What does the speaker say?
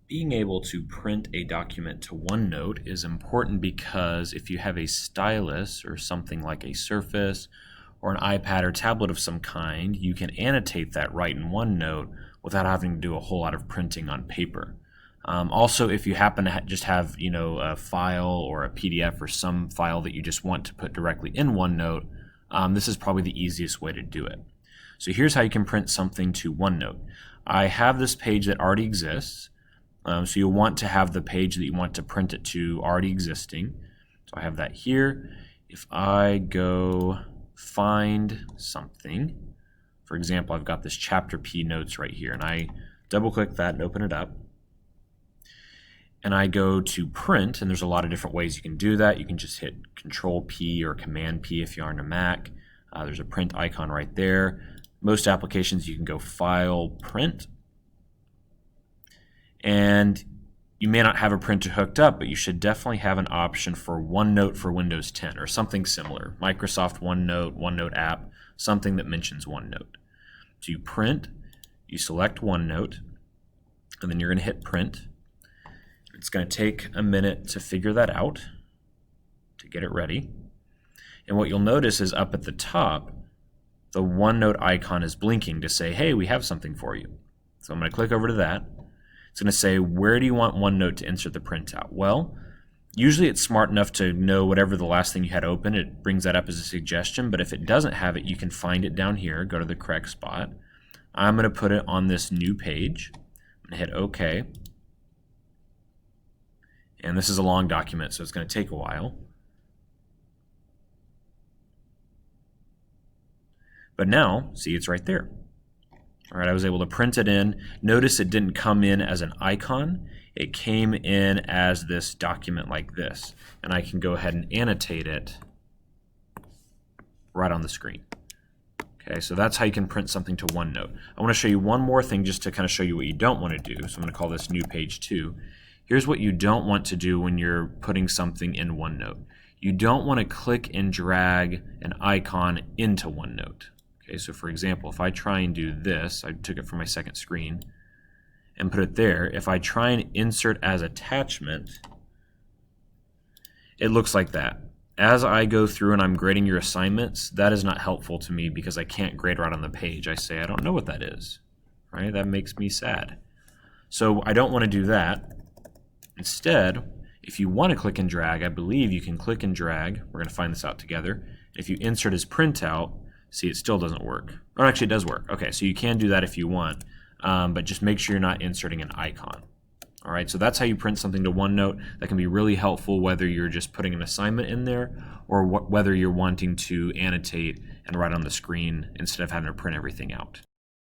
Being able to print a document to OneNote is important because if you have a stylus or something like a Surface or an iPad or tablet of some kind, you can annotate that right in OneNote without having to do a whole lot of printing on paper. Also, if you happen to just have a file or a PDF or some file that you just want to put directly in OneNote, this is probably the easiest way to do it. So here's how you can print something to OneNote. I have this page that already exists. So you'll want to have the page that you want to print it to already existing. So I have that here. If I go find something, for example, I've got this chapter P notes right here, and I double click that and open it up. And I go to print, and there's a lot of different ways you can do that. You can just hit Control P or Command P if you're on a Mac. There's a print icon right there. Most applications you can go File, Print. And you may not have a printer hooked up, but you should definitely have an option for OneNote for Windows 10 or something similar. Microsoft OneNote, OneNote app, something that mentions OneNote. So you print, you select OneNote, and then you're going to hit print. It's going to take a minute to figure that out, to get it ready. And what you'll notice is up at the top, the OneNote icon is blinking to say, hey, we have something for you. So I'm going to click over to that. It's going to say, where do you want OneNote to insert the printout? Well, usually it's smart enough to know whatever the last thing you had open. It brings that up as a suggestion, but if it doesn't have it, you can find it down here. Go to the correct spot. I'm going to put it on this new page. I'm going to hit OK. And this is a long document, so it's going to take a while. But now, see, it's right there. All right, I was able to print it in. Notice it didn't come in as an icon. It came in as this document like this. And I can go ahead and annotate it right on the screen. Okay, so that's how you can print something to OneNote. I want to show you one more thing just to kind of show you what you don't want to do. So I'm going to call this new page 2. Here's what you don't want to do when you're putting something in OneNote. You don't want to click and drag an icon into OneNote. Okay, so for example, if I try and do this, I took it from my second screen and put it there. If I try and insert as attachment, it looks like that. As I go through and I'm grading your assignments, that is not helpful to me because I can't grade right on the page. I say, I don't know what that is. Right? That makes me sad. So I don't want to do that. Instead, if you want to click and drag, I believe you can click and drag. We're going to find this out together. If you insert as printout, see, it still doesn't work. Or actually, it does work. Okay, so you can do that if you want, but just make sure you're not inserting an icon. All right, so that's how you print something to OneNote. That can be really helpful whether you're just putting an assignment in there or whether you're wanting to annotate and write on the screen instead of having to print everything out.